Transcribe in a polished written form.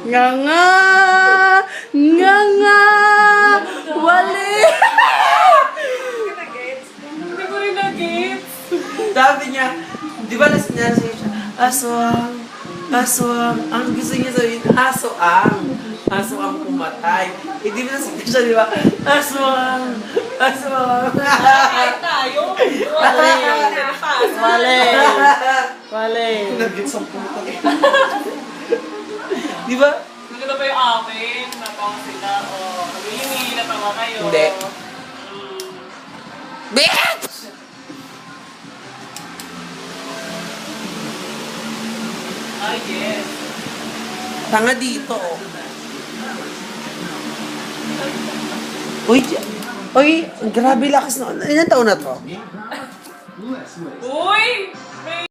Nga nga! Nga nga! Wali! Hindi ko rin nag-gets. Sabi niya, di ba siya, aswang, aswang, ang gusto niya sabihin, aswang pumatay. Eh, di ba nasita siya, di ba? Aswang, aswang. Kahit tayo. Wali. Wali. Nag-gets ang puta. Di ba? Hindi ko na ba yung akin? Natawa sila. O, amini, natawa kayo. Hindi. Hmm. Bitch! Ah, yes. Tanga dito. Uy, uy, grabe lakas na. Ilan taon na to? Uy!